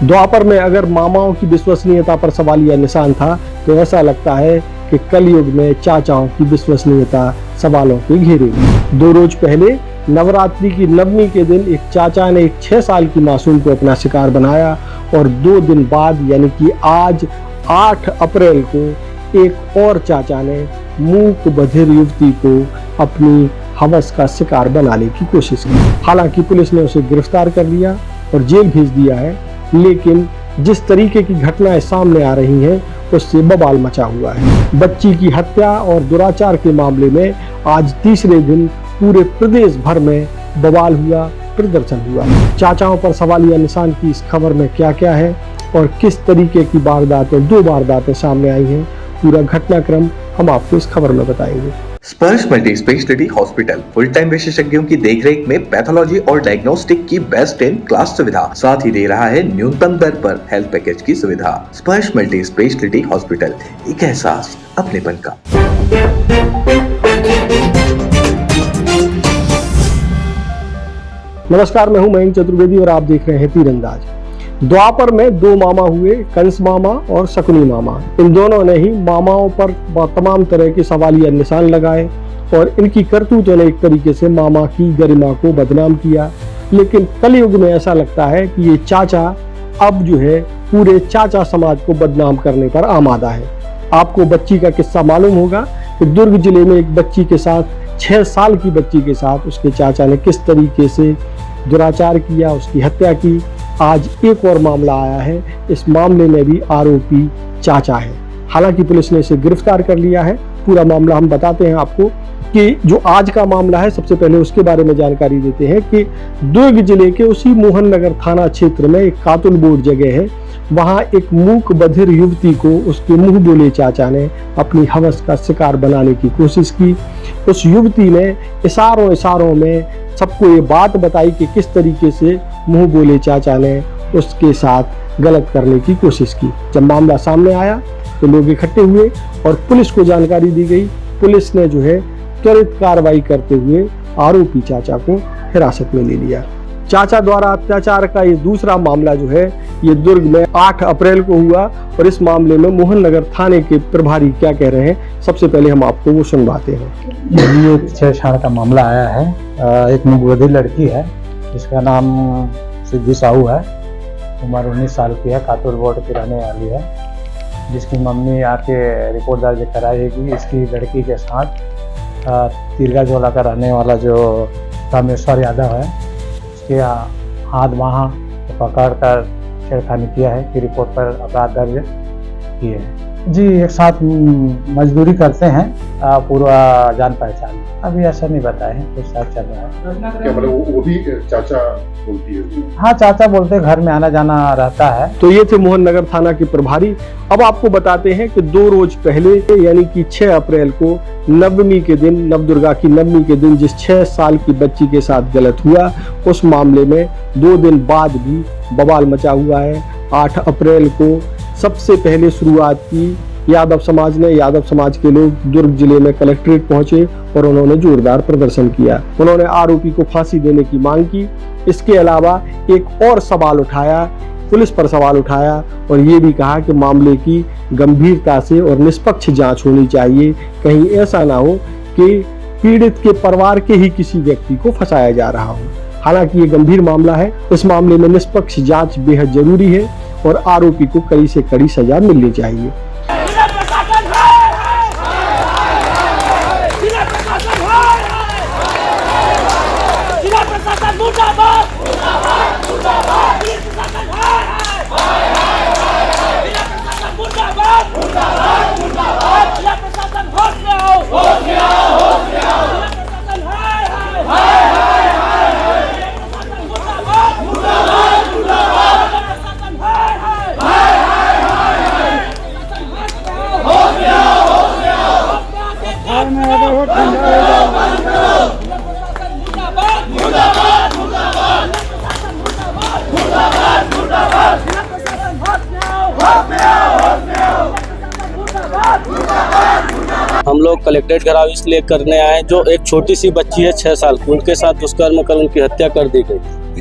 द्वापर में अगर मामाओं की विश्वसनीयता पर सवालिया निशान था, तो ऐसा लगता है कि कलयुग में चाचाओं की विश्वसनीयता सवालों के घेरे में। 2 रोज पहले नवरात्रि की नवमी के दिन एक चाचा ने एक 6 साल की मासूम को अपना शिकार बनाया और 2 दिन बाद यानी कि आज 8 अप्रैल को एक और चाचा ने मूक बधिर युवती को अपनी हवस का शिकार बनाने की कोशिश की। हालांकि पुलिस ने उसे गिरफ्तार कर लिया और जेल भेज दिया है, लेकिन जिस तरीके की घटनाएं सामने आ रही हैं उससे बवाल मचा हुआ है। बच्ची की हत्या और दुराचार के मामले में आज तीसरे दिन पूरे प्रदेश भर में बवाल हुआ, प्रदर्शन हुआ। चाचाओं पर सवालिया निशान की इस खबर में क्या क्या है और किस तरीके की वारदातें 2 वारदातें सामने आई हैं, पूरा घटनाक्रम हम आपको इस खबर में बताएंगे। स्पर्श multi speciality hospital full time विशेषज्ञों की देखरेख में पैथोलॉजी और डायग्नोस्टिक की बेस्ट इन क्लास सुविधा, साथ ही दे रहा है न्यूनतम दर पर हेल्थ पैकेज की सुविधा। स्पर्श मल्टी स्पेशलिटी हॉस्पिटल, एक एहसास अपनेपन का। नमस्कार, मैं हूं मयंक चतुर्वेदी और आप देख रहे हैं तीरंदाज। द्वापर में 2 मामा हुए, कंस मामा और शकुनी मामा। इन दोनों ने ही मामाओं पर तमाम तरह के सवालिया निशान लगाए और इनकी करतूतों ने एक तरीके से मामा की गरिमा को बदनाम किया। लेकिन कलयुग में ऐसा लगता है कि ये चाचा अब जो है पूरे चाचा समाज को बदनाम करने पर आमादा है। आपको बच्ची का किस्सा मालूम होगा कि दुर्ग जिले में एक बच्ची के साथ 6 साल की बच्ची के साथ उसके चाचा ने किस तरीके से दुराचार किया, उसकी हत्या की। आज एक और मामला आया है, इस मामले में भी आरोपी चाचा है। हालांकि पुलिस ने इसे गिरफ्तार कर लिया है। पूरा मामला हम बताते हैं आपको कि जो आज का मामला है, सबसे पहले उसके बारे में जानकारी देते हैं कि दुर्ग जिले के उसी मोहन नगर थाना क्षेत्र में एक कातुल बोर्ड जगह है, वहां एक मूक बधिर युवती को उसके मुंह बोले चाचा ने अपनी हवस का शिकार बनाने की कोशिश की। उस युवती ने इशारों में सबको ये बात बताई कि किस तरीके से मुंह बोले चाचा ने उसके साथ गलत करने की कोशिश की। जब मामला सामने आया तो लोग इकट्ठे हुए और पुलिस को जानकारी दी गई। पुलिस ने जो है त्वरित कार्रवाई करते हुए आरोपी चाचा को हिरासत में ले लिया। चाचा द्वारा अत्याचार का ये दूसरा मामला जो है ये दुर्ग में 8 अप्रैल को हुआ और इस मामले में मोहन नगर थाने के प्रभारी क्या कह रहे हैं, सबसे पहले हम आपको वो सुनवाते हैं। ये 6 साल का मामला आया है। एक मुगधी लड़की है जिसका नाम सिद्धि साहू है, उम्र 19 साल की है, कातुल बोर्ड की रहने वाली है, जिसकी मम्मी आके रिपोर्ट दर्ज कराएगी। इसकी लड़की के साथ तिरगा झोला का रहने वाला जो रामेश्वर यादव है, उसके हाथ वहाँ पकड़ कर छेड़खानी किया है कि रिपोर्ट पर अपराध दर्ज किए हैं। जी, एक साथ मजदूरी करते हैं, पूरा जान पहचान। अभी ऐसा नहीं बताया है, कुछ साथ चल रहा है। क्या मतलब वो भी चाचा बोलती है? हाँ, चाचा बोलते, घर में आना जाना रहता है। तो ये थे मोहन नगर थाना के प्रभारी। अब आपको बताते हैं कि 2 रोज पहले यानी कि 6 अप्रैल को नवमी के दिन, नवदुर्गा की नवमी के दिन जिस 6 साल की बच्ची के साथ गलत हुआ, उस मामले में 2 दिन बाद भी बवाल मचा हुआ है। 8 अप्रैल को सबसे पहले शुरुआत की यादव समाज ने। यादव समाज के लोग दुर्ग जिले में कलेक्ट्रेट पहुंचे और उन्होंने जोरदार प्रदर्शन किया। उन्होंने आरोपी को फांसी देने की मांग की। इसके अलावा एक और सवाल उठाया, पुलिस पर सवाल उठाया और ये भी कहा कि मामले की गंभीरता से और निष्पक्ष जांच होनी चाहिए। कहीं ऐसा ना हो कि पीड़ित के परिवार के ही किसी व्यक्ति को फंसाया जा रहा हो। हालांकि ये गंभीर मामला है, इस मामले में निष्पक्ष जांच बेहद जरूरी है और आरोपी को कड़ी से कड़ी सजा मिलनी चाहिए। हम लोग कलेक्ट्रेट घेराव इसलिए करने आए, जो एक छोटी सी बच्ची है 6 साल की, उनके साथ दुष्कर्म कर उनकी हत्या कर दी गई।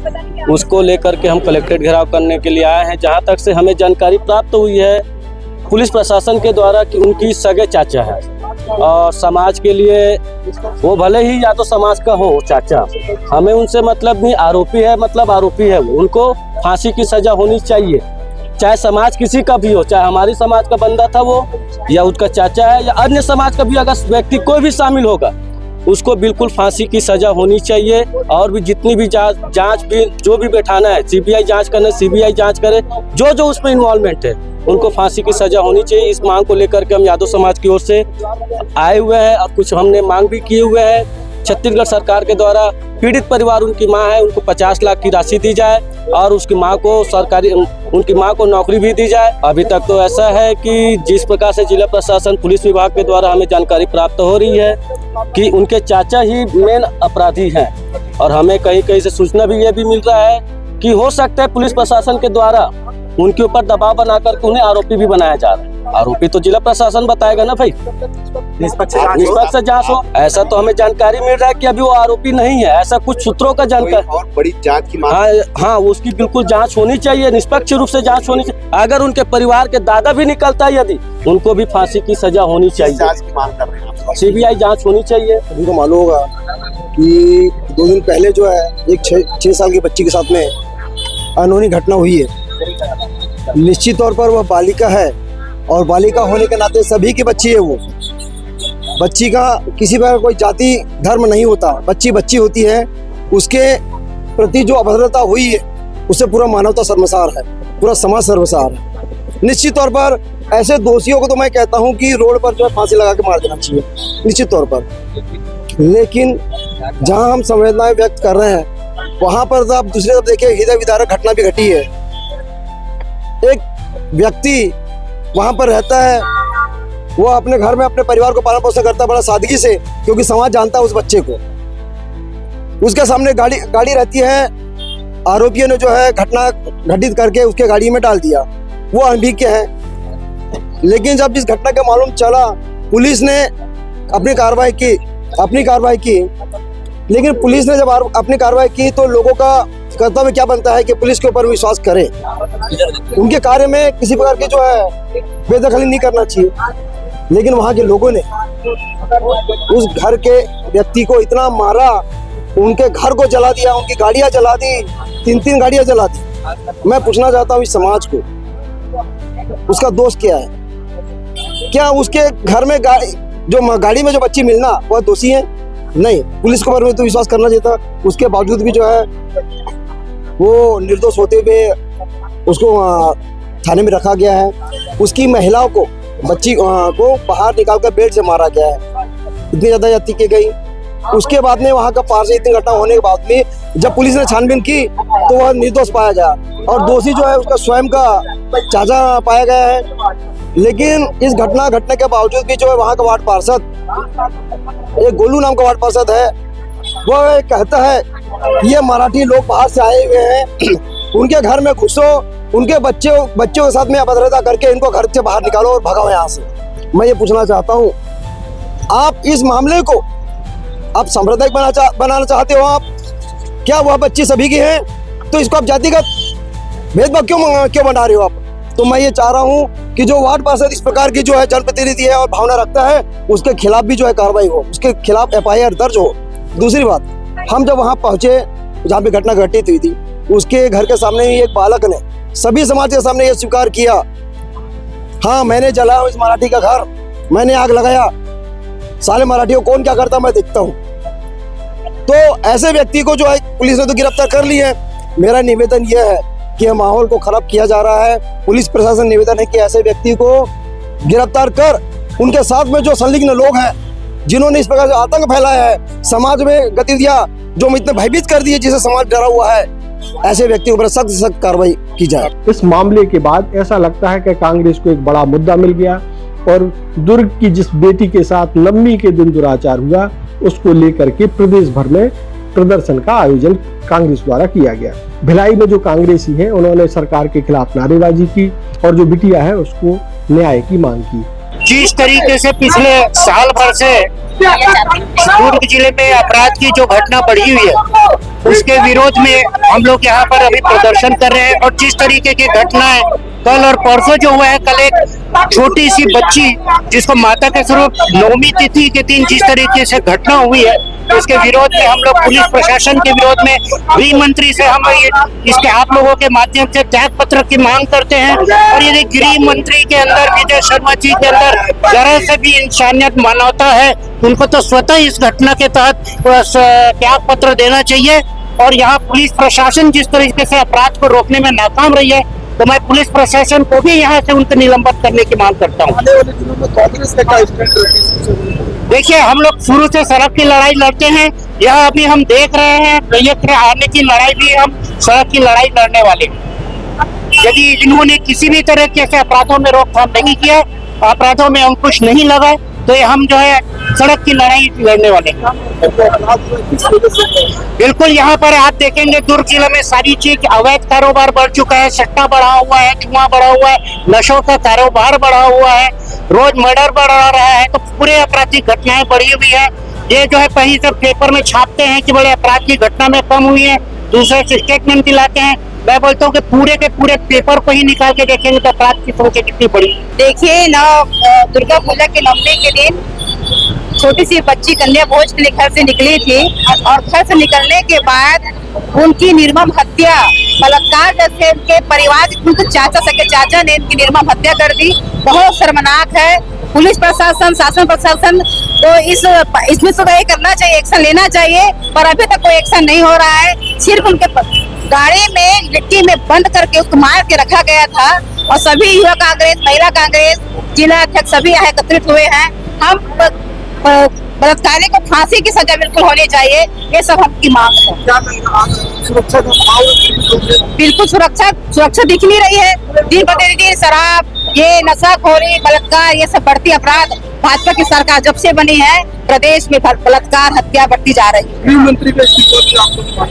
उसको लेकर के हम कलेक्ट्रेट घेराव करने के लिए आए हैं। जहाँ तक से हमें जानकारी प्राप्त हुई है पुलिस प्रशासन के द्वारा कि उनकी सगे चाचा है और समाज के लिए वो भले ही या तो समाज का हो चाचा, हमें उनसे मतलब नहीं, आरोपी है मतलब आरोपी है वो, उनको फांसी की सजा होनी चाहिए, चाहे समाज किसी का भी हो, चाहे हमारी समाज का बंदा था वो या उसका चाचा है या अन्य समाज का भी अगर व्यक्ति कोई भी शामिल होगा उसको बिल्कुल फांसी की सजा होनी चाहिए। और भी जितनी भी जांच भी जो भी बैठाना है, सीबीआई जांच करना, सीबीआई जांच करे, जो उसमें इन्वॉल्वमेंट है उनको फांसी की सजा होनी चाहिए। इस मांग को लेकर के हम यादव समाज की ओर से आए हुए हैं और कुछ हमने मांग भी किए हुए हैं। छत्तीसगढ़ सरकार के द्वारा पीड़ित परिवार उनकी मां है, उनको 50 लाख की राशि दी जाए और उसकी मां को उनकी मां को नौकरी भी दी जाए। अभी तक तो ऐसा है कि जिस प्रकार से जिला प्रशासन पुलिस विभाग के द्वारा हमें जानकारी प्राप्त हो रही है कि उनके चाचा ही मेन अपराधी हैं और हमें कहीं से सूचना भी ये भी मिल रहा है कि हो सकता है पुलिस प्रशासन के द्वारा उनके ऊपर दबाव बनाकर के उन्हें आरोपी भी बनाया जा रहा है। आरोपी तो जिला प्रशासन बताएगा ना भाई, निष्पक्ष जांच हो। ऐसा तो हमें जानकारी मिल रहा है कि अभी वो आरोपी नहीं है, ऐसा कुछ सूत्रों का जानकारी। और बड़ी जांच की मांग। हाँ, उसकी बिल्कुल जांच होनी चाहिए, निष्पक्ष रूप से जांच होनी चाहिए। अगर उनके परिवार के दादा भी निकलता है यदि, उनको भी फांसी की सजा होनी चाहिए। जांच की मांग कर रहे हैं, सीबीआई जांच होनी चाहिए। उनको मालूम होगा कि 2 दिन पहले जो है एक 6 साल की बच्ची के साथ में अनहोनी घटना हुई है। निश्चित तौर पर वह बालिका है और बालिका होने के नाते सभी की बच्ची है। वो बच्ची का किसी प्रकार कोई जाति धर्म नहीं होता, बच्ची बच्ची होती है। उसके प्रति जो अभद्रता हुई है उससे पूरा मानवता शर्मसार है, पूरा समाज शर्मसार है। निश्चित तौर पर ऐसे दोषियों को तो मैं कहता हूं कि रोड पर जो है फांसी लगा के मार देना चाहिए, निश्चित तौर पर। लेकिन जहां हम संवेदनाएं व्यक्त कर रहे हैं वहां पर तो आप दूसरी तरफ देखिए हृदय विदारक घटना भी घटी है। एक व्यक्ति वहां पर रहता है, वो अपने घर में अपने परिवार को पालन पोषण करता है बड़ा सादगी से, क्योंकि समाज जानता है उस बच्चे को। उसके सामने गाड़ी रहती है, आरोपियों ने जो है घटना घटित करके उसके गाड़ी में डाल दिया, वो अनभिज्ञ है। लेकिन जब इस घटना का मालूम चला पुलिस ने अपनी कार्रवाई की, लेकिन पुलिस ने जब अपनी कार्रवाई की तो लोगों का कर्तव्य क्या बनता है कि पुलिस के ऊपर विश्वास करें, उनके कार्य में किसी प्रकार की जो है बेदखली नहीं करना चाहिए। लेकिन वहां के लोगों ने उस घर के व्यक्ति को इतना मारा, उनके घर को जला दिया, उनकी गाड़ियां जला दी, 3 गाड़ियां जला दी। मैं पूछना चाहता हूँ इस समाज को, उसका दोष क्या है? क्या उसके घर में गाड़ी में जो बच्ची मिलना वह दोषी है? नहीं, पुलिस के ऊपर में तो विश्वास करना चाहिए था। उसके बावजूद भी जो है वो निर्दोष होते हुए उसको थाने में रखा गया है। उसकी महिलाओं को, बच्ची को बाहर निकालकर बेड से मारा गया है। इतनी ज्यादा जाति की गई। उसके बाद में वहां का पार से इतनी घटना होने के बाद में जब पुलिस ने छानबीन की तो वह निर्दोष पाया गया और दोषी जो है उसका स्वयं का चाचा पाया गया है। लेकिन इस घटना घटने के बावजूद भी जो है वहां का वार्ड पार्षद, एक गोलू नाम का वार्ड पार्षद है, वह कहता है ये मराठी लोग बाहर से आए हुए हैं, उनके घर में घुसो, उनके बच्चों के साथ में अभद्रता करके इनको घर से बाहर निकालो और भगाओ यहाँ से। मैं ये पूछना चाहता हूँ, आप इस मामले को आप सांप्रदायिक बनाना चाहते हो? आप क्या वह बच्ची सभी की है तो इसको आप जातिगत भेदभाव क्यों बना रहे हो आप? तो मैं ये चाह रहा हूँ कि जो वार्ड पार्षद इस प्रकार की जो है जनप्रतिनिधि है और भावना रखता है उसके खिलाफ भी जो है कार्रवाई हो, उसके खिलाफ FIR दर्ज हो। दूसरी बात, हम जब वहाँ पहुँचे जहाँ पे घटना घटित हुई थी, उसके घर के सामने ही एक बालक ने सभी समाज के सामने ये स्वीकार किया, हाँ मैंने जलाया इस मराठी का घर, मैंने आग लगाया, साले मराठियों कौन क्या करता मैं देखता हूँ। तो ऐसे व्यक्ति को जो है पुलिस ने तो गिरफ्तार कर ली है। मेरा निवेदन यह है कि माहौल को खराब किया जा रहा है। पुलिस प्रशासन निवेदन है कि ऐसे व्यक्ति को गिरफ्तार कर उनके साथ में जो संलिग्न लोग हैं जिन्होंने इस प्रकार से आतंक फैलाया है, समाज में गतिविधियां जो इतने भयभीत कर दी है जिसे समाज डरा हुआ है, ऐसे व्यक्तियों पर सख्त सख्त कार्रवाई की जाए। इस मामले के बाद ऐसा लगता है कि कांग्रेस को एक बड़ा मुद्दा मिल गया और दुर्ग की जिस बेटी के साथ नवमी के दिन दुराचार हुआ उसको लेकर के प्रदेश भर में प्रदर्शन का आयोजन कांग्रेस द्वारा किया गया। भिलाई में जो कांग्रेसी हैं उन्होंने सरकार के खिलाफ नारेबाजी की और जो बिटिया है उसको न्याय की मांग की। जिस तरीके से पिछले साल भर से दुर्ग जिले में अपराध की जो घटना बढ़ी हुई है उसके विरोध में हम लोग यहाँ पर अभी प्रदर्शन कर रहे हैं। और जिस तरीके की घटनाएं कल और परसों जो हुआ है, कल एक छोटी सी बच्ची जिसको माता के स्वरूप नवमी तिथि के दिन जिस तरीके से घटना हुई है, इसके विरोध में हम लोग पुलिस प्रशासन के विरोध में गृह मंत्री से हम इसके आप लोगों के माध्यम से त्याग पत्र की मांग करते हैं। और यदि गृह मंत्री के अंदर, विजय शर्मा जी के अंदर जरा से भी इंसानियत मानवता है, उनको तो स्वतः इस घटना के तहत त्याग पत्र देना चाहिए। और यहाँ पुलिस प्रशासन जिस तरीके से अपराध को रोकने में नाकाम रही है, तो मैं पुलिस प्रशासन को भी यहाँ से उनको निलंबित करने की मांग करता हूँ। देखिए, हम लोग शुरू से सड़क की लड़ाई लड़ते हैं, यह अभी हम देख रहे हैं ये आने की लड़ाई भी हम सड़क की लड़ाई लड़ने वाले हैं। यदि इन्होंने किसी भी तरह के ऐसे अपराधों में रोकथाम नहीं किया, अपराधों में अंकुश नहीं लगाए, तो ये हम जो है सड़क की लड़ाई लड़ने वाले हैं। बिल्कुल, यहाँ पर आप देखेंगे दुर्ग जिले में सारी चीज अवैध कारोबार बढ़ चुका है, सट्टा बढ़ा हुआ है, जुआ बढ़ा हुआ है, नशों का कारोबार बढ़ा हुआ है, रोज मर्डर बढ़ रहा है, तो पूरे आपराधिक घटनाएं बढ़ी हुई है। ये जो है कहीं सब पेपर में छापते हैं कि बड़े अपराध की घटना में कम हुई है, दूसरे से स्टेटमेंट दिलाते हैं। मैं बोलता हूँ कि पूरे के पूरे पेपर को ही निकाल के देखेंगे तो अपराध की संख्या कितनी बड़ी। देखिए ना, दुर्गा पूजा के नवमी के दिन छोटी सी बच्ची कन्या भोज के लिए घर से निकली थी और घर से निकलने के बाद उनकी निर्मम हत्या, बलात्कार जैसे उनके परिवार उनके सके चाचा ने उनकी निर्मम हत्या कर दी। बहुत शर्मनाक है। पुलिस प्रशासन, शासन प्रशासन तो इसमें तो ये करना चाहिए, एक्शन लेना चाहिए, पर अभी तक कोई एक्शन नहीं हो रहा है। सिर्फ उनके गाड़ी में लिट्टी में बंद करके उसको मार के रखा गया था और सभी युवा कांग्रेस, महिला कांग्रेस, जिला अध्यक्ष सभी यहाँ एकत्रित हुए हैं। हम बलात्कारी को फांसी की सजा बिल्कुल होनी चाहिए, ये सब हमकी मांग है। बिल्कुल सुरक्षा दिख नहीं रही है। दिन प्रतिदिन शराब, ये नशाखोरी, बलात्कार, ये सब बढ़ती अपराध भाजपा की सरकार जब से बनी है प्रदेश में बलात्कार, हत्या बढ़ती जा रही है। गृह मंत्री का इस्तीफा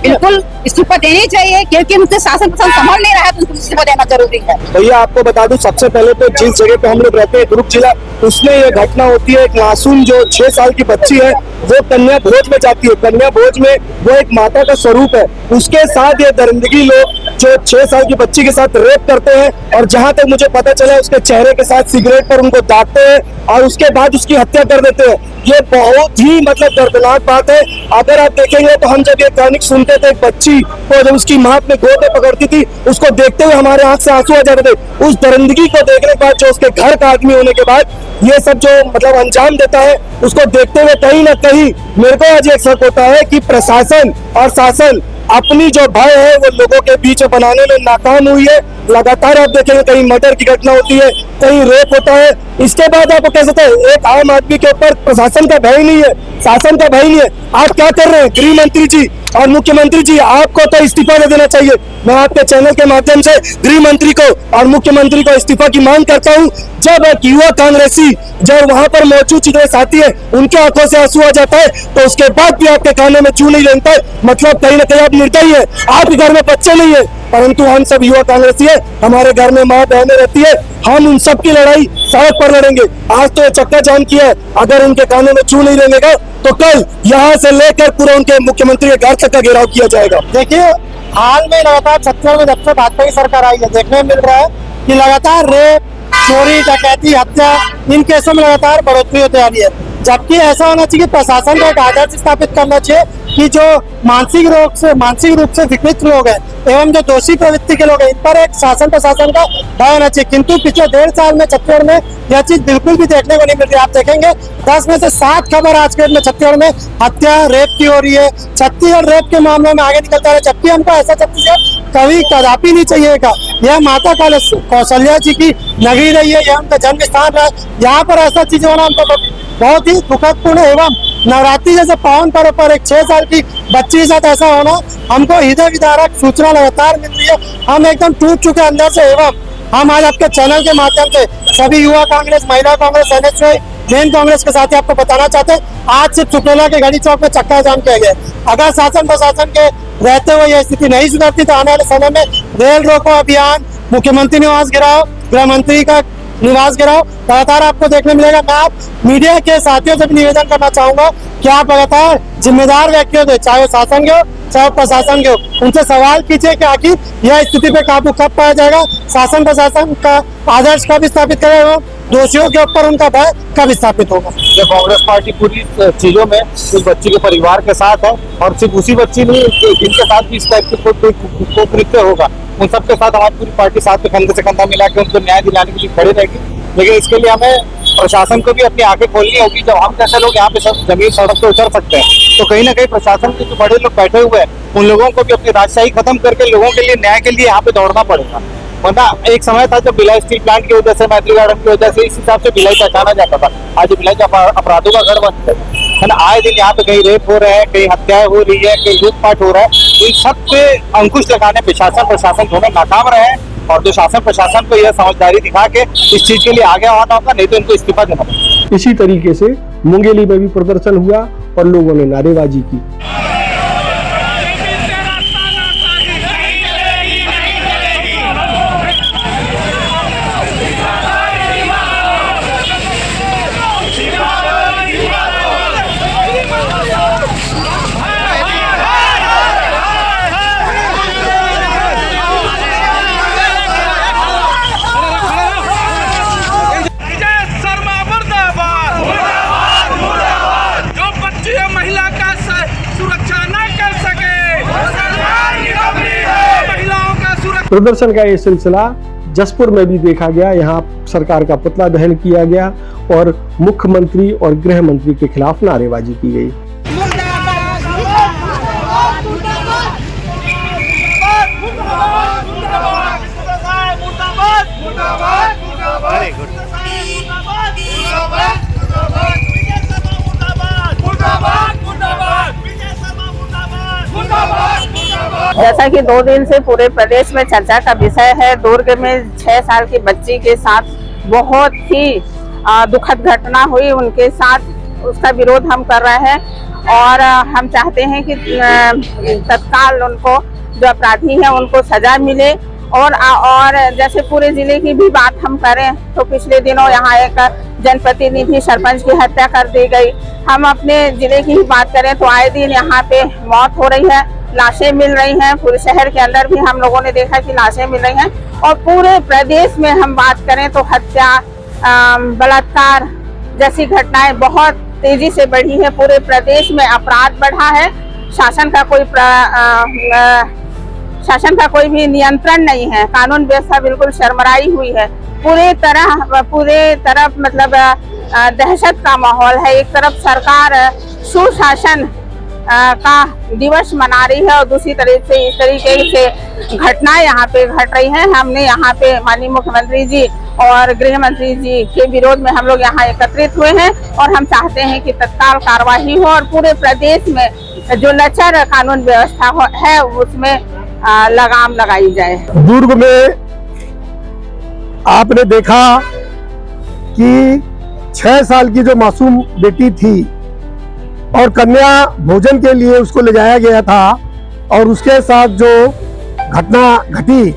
बिल्कुल इस्तीफा देनी चाहिए, क्योंकि उनके शासन प्रशासन संभाल नहीं रहा है, तो उनको इस्तीफा देना जरूरी है। भैया आपको बता दूं, सबसे पहले तो जिस जगह पे हम लोग रहते हैं दुर्ग जिला, उसमें ये घटना होती है। एक मासूम जो 6 साल की बच्ची है वो कन्या भोज में जाती है। कन्या भोज में वो एक माता का स्वरूप है। उसके साथ ये दरिंदगी लोग जो 6 साल की बच्ची के साथ रेप करते हैं और जहां तक मुझे पता चला उसके चेहरे के साथ सिगरेट पर उनको दागते हैं और उसके बाद उसकी हत्या कर देते हैं। ये बहुत ही मतलब दर्दनाक बात है। अगर आप देखेंगे तो हम जब ये कहानी सुनते थे, एक बच्ची को जब उसकी माँ अपने गोद में पकड़ती थी, उसको देखते हुए हमारे आंख से आंसू आ जाते थे। उस दरिंदगी को देखने के बाद, जो उसके घर का आदमी होने के बाद ये सब जो मतलब अंजाम देता है, उसको देखते हुए कहीं ना कहीं मेरे को आज एक शक होता है कि प्रशासन और शासन अपनी जो भय है वो लोगों के बीच बनाने में नाकाम हुई है। लगातार आप देखेंगे कहीं मर्डर की घटना होती है, कहीं रेप होता है। इसके बाद आपको कह सकते हैं एक आम आदमी के ऊपर प्रशासन का भय नहीं है, शासन का भय नहीं है। आप क्या कर रहे हैं? गृह मंत्री जी और मुख्यमंत्री जी, आपको तो इस्तीफा दे देना चाहिए। मैं आपके चैनल के माध्यम से गृह मंत्री को और मुख्यमंत्री को इस्तीफा की मांग करता हूं। जब एक युवा कांग्रेसी जब वहां पर मौजूद चित्र साथी है, उनके आंखों से आंसू आ जाता है, तो उसके बाद भी आपके कानों में चू नहीं रहता है, मतलब कहीं ना कहीं आप निर्दयी है। आपके घर में बच्चे नहीं है, परंतु हम सब युवा कांग्रेसी है, हमारे घर में माँ बहनें रहती है, हम उन सब की लड़ाई सड़क पर लड़ेंगे। आज तो ये चक्का जाम किया है, अगर उनके कानों में चू नहीं रहेगा तो कल यहाँ से लेकर पूरा उनके मुख्यमंत्री के घर तक का घेराव किया जाएगा। देखिए, हाल में लगातार छत्तीसगढ़ में जब से भाजपा की सरकार आई है, देखने में मिल रहा है कि लगातार रेप, चोरी, डकैती, हत्या, इन केसों में लगातार बढ़ोतरी होती आ रही है। जबकि ऐसा होना चाहिए, प्रशासन को एक आदर्श स्थापित करना चाहिए कि जो मानसिक रूप से विकृत लोग हैं एवं जो दोषी प्रवृत्ति के लोग हैं, इन पर एक शासन प्रशासन का भय होना चाहिए। किंतु पिछले 1.5 साल में छत्तीसगढ़ में यह चीज बिल्कुल भी देखने को नहीं मिल रही। आप देखेंगे 10 में से 7 खबर आज के में छत्तीसगढ़ में हत्या, रेप की हो रही है। छत्तीसगढ़ रेप के मामले में आगे निकलता है, जबकि हमको ऐसा छत्तीसगढ़ कभी कदापि नहीं चाहिए। यह माता कौशल्या जी की नगरी रही है, यह उनका जन्म स्थान रहा है। यहाँ पर ऐसा चीज होना हमको बहुत ही दुखदपूर्ण एवं नवरात्रि जैसे पावन पर्व पर एक 6 साल की बच्ची के साथ ऐसा होना हमको हृदय विदारक सूचना लगातार मिल रही है। हम एकदम टूट चुके अंदर से। एवं हम आज आपके चैनल के माध्यम से सभी युवा कांग्रेस, महिला कांग्रेस, NSY, मेन कांग्रेस के साथ आपको बताना चाहते हैं, आज सिर्फ सुपेला के घड़ी चौक में चक्का जाम किया गया। अगर शासन प्रशासन के रहते हुए यह स्थिति नहीं सुधरती तो आने वाले समय में रेल रोको अभियान, मुख्यमंत्री निवास घेराव, गृह मंत्री का निवास गिराव लगातार आपको देखने मिलेगा। मैं आप मीडिया के साथियों से भी निवेदन करना चाहूंगा कि आप लगातार जिम्मेदार व्यक्तियों से, चाहे वो शासन के हो चाहे प्रशासन के हो, उनसे सवाल कीजिए कि आखिर यह स्थिति पे काबू कब पाया जाएगा, शासन प्रशासन का आदर्श कब स्थापित करेगा, दोषियों के ऊपर उनका भय कब स्थापित होगा। जो कांग्रेस पार्टी पूरी चीजों में उस बच्ची के परिवार के साथ है, और सिर्फ उसी बच्ची नहीं जिनके साथ भी इस टाइप की कृत्य होगा, उन सबके साथ हमारी पूरी पार्टी साथ में कंधे से कंधा मिला के उनको न्याय दिलाने के लिए खड़ी रहेगी। लेकिन इसके लिए हमें प्रशासन को भी अपनी आंखें खोलनी होगी। जब हम जैसे लोग यहाँ पे सब जमीन सड़क पे उतर सकते हैं, तो कहीं ना कहीं प्रशासन के जो बड़े लोग बैठे हुए हैं, उन लोगों को भी अपनी राजशाही खत्म करके लोगों के लिए, न्याय के लिए यहाँ पे दौड़ना पड़ेगा। वरना एक समय था जब भिलाई स्टील प्लांट की वजह से, मैत्री गार्डन की वजह से इस हिसाब से भिलाई पहचाना जाता था। आज भिलाई अपराधों का गढ़ बन गया है ना। आए दिन यहाँ पे कहीं रेप हो रहे हैं, कहीं हत्याएं हो रही है, कहीं लूटपाट हो रहा है। इन सब पे अंकुश लगाने पे शासन प्रशासन दोनों नाकाम रहे हैं, और जो शासन प्रशासन को यह समझदारी दिखा के इस चीज के लिए आगे आना होगा, नहीं तो इनको इस्तीफा देना पड़ेगा। इसी तरीके से मुंगेली में भी प्रदर्शन हुआ और लोगों ने नारेबाजी की। प्रदर्शन का ये सिलसिला जसपुर में भी देखा गया। यहाँ सरकार का पुतला दहन किया गया और मुख्यमंत्री और गृह मंत्री के खिलाफ नारेबाजी की गई। जैसा कि 2 दिन से पूरे प्रदेश में चर्चा का विषय है, दुर्ग में 6 साल की बच्ची के साथ बहुत ही दुखद घटना हुई। उनके साथ उसका विरोध हम कर रहे हैं और हम चाहते हैं कि तत्काल उनको, जो अपराधी हैं, उनको सजा मिले। और जैसे पूरे जिले की भी बात हम करें तो पिछले दिनों यहाँ एक जनप्रतिनिधि सरपंच की हत्या कर दी गई। हम अपने जिले की ही बात करें तो आए दिन यहाँ पे मौत हो रही है, लाशें मिल रही हैं। पूरे शहर के अंदर भी हम लोगों ने देखा कि लाशें मिल रही हैं। और पूरे प्रदेश में हम बात करें तो हत्या, बलात्कार जैसी घटनाएं बहुत तेजी से बढ़ी है। पूरे प्रदेश में अपराध बढ़ा है। शासन का कोई भी नियंत्रण नहीं है। कानून व्यवस्था बिल्कुल शर्मराई हुई है। पूरे तरफ मतलब दहशत का माहौल है। एक तरफ सरकार सुशासन का दिवस मना रही है और दूसरी तरफ से इस तरीके से घटनाएं यहाँ पे घट रही हैं। हमने यहाँ पे माननीय मुख्यमंत्री जी और गृह मंत्री जी के विरोध में हम लोग यहाँ एकत्रित हुए हैं और हम चाहते हैं कि तत्काल कार्रवाई हो और पूरे प्रदेश में जो लचर कानून व्यवस्था है उसमें लगाम लगाई जाए। दुर्ग में आपने देखा कि 6 साल की जो मासूम बेटी थी और कन्या भोजन के लिए उसको ले जाया गया था और उसके साथ जो घटना घटी,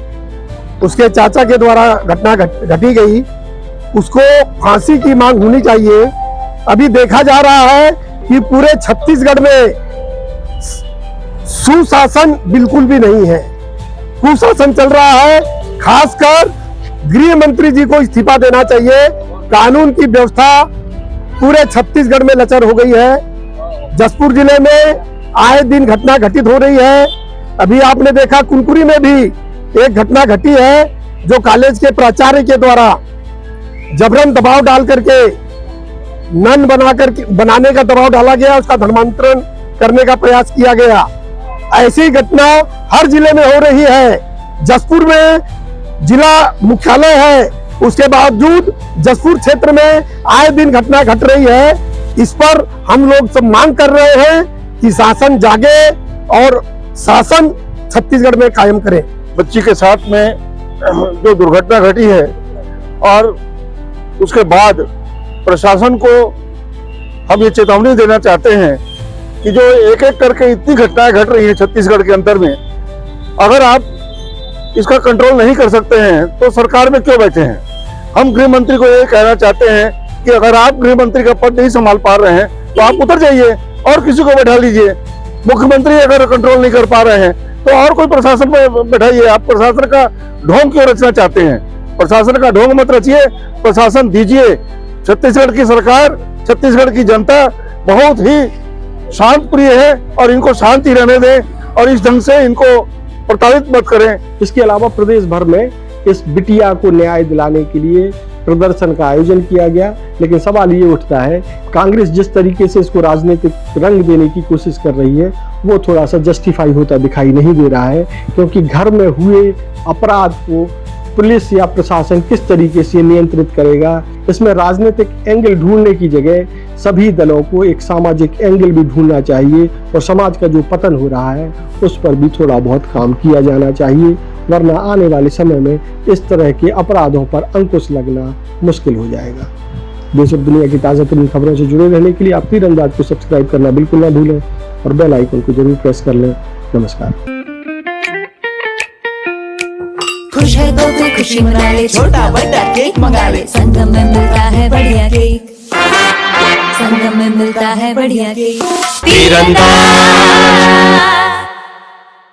उसके चाचा के द्वारा घटना घटी गई, उसको फांसी की मांग होनी चाहिए। अभी देखा जा रहा है कि पूरे छत्तीसगढ़ में सुशासन बिल्कुल भी नहीं है, कुशासन चल रहा है। खासकर गृह मंत्री जी को इस्तीफा देना चाहिए। कानून की व्यवस्था पूरे छत्तीसगढ़ में लचर हो गई है। जसपुर जिले में आए दिन घटना घटित हो रही है। अभी आपने देखा कुनकुरी में भी एक घटना घटी है, जो कॉलेज के प्राचार्य के द्वारा जबरन दबाव डाल करके नन बनाने का दबाव डाला गया, उसका धर्मांतरण करने का प्रयास किया गया। ऐसी घटना हर जिले में हो रही है। जसपुर में जिला मुख्यालय है, उसके बावजूद जसपुर क्षेत्र में आए दिन घटना घट रही है। इस पर हम लोग सब मांग कर रहे हैं कि शासन जागे और शासन छत्तीसगढ़ में कायम करे। बच्ची के साथ में जो दुर्घटना घटी है और उसके बाद प्रशासन को हम ये चेतावनी देना चाहते हैं कि जो एक एक करके इतनी घटनाएं घट रही है छत्तीसगढ़ के अंदर में, अगर आप इसका कंट्रोल नहीं कर सकते हैं तो सरकार में क्यों बैठे हैं। हम गृह मंत्री को ये कहना चाहते हैं कि अगर आप गृह मंत्री का पद नहीं संभाल पा रहे हैं तो आप उतर जाइए और किसी को बैठा लीजिए। मुख्यमंत्री अगर कंट्रोल नहीं कर पा रहे हैं तो और कोई प्रशासन में बैठाइए। आप प्रशासन का ढोंग क्यों रचना चाहते हैं? प्रशासन का ढोंग मत रचिए, प्रशासन दीजिए। छत्तीसगढ़ की सरकार, छत्तीसगढ़ की जनता बहुत ही शांत प्रिय है और इनको शांति रहने दें और इस ढंग से इनको प्रताड़ित मत करें। इसके अलावा प्रदेश भर में इस बिटिया को न्याय दिलाने के लिए प्रदर्शन का आयोजन किया गया, लेकिन सवाल ये उठता है कांग्रेस जिस तरीके से इसको राजनीतिक रंग देने की कोशिश कर रही है वो थोड़ा सा जस्टिफाई होता दिखाई नहीं दे रहा है, क्योंकि घर में हुए अपराध को पुलिस या प्रशासन किस तरीके से नियंत्रित करेगा, इसमें राजनीतिक एंगल ढूंढने की जगह सभी दलों को एक सामाजिक एंगल भी ढूंढना चाहिए और समाज का जो पतन हो रहा है उस पर भी थोड़ा बहुत काम किया जाना चाहिए, वरना आने वाले समय में इस तरह के अपराधों पर अंकुश लगना मुश्किल हो जाएगा। देश और दुनिया की ताज़ा तरीन खबरों से जुड़े रहने के लिए आप तीरंदाज को सब्सक्राइब करना बिल्कुल ना भूलें और बेल आइकन को जरूर प्रेस कर लें। नमस्कार। खुश है तो तू खुशी मना ले, छोटा बड़ा केक मंगा ले, संगम में मिलता है बढ़िया केक, संगम में मिलता है बढ़िया केक। तीरंदाज।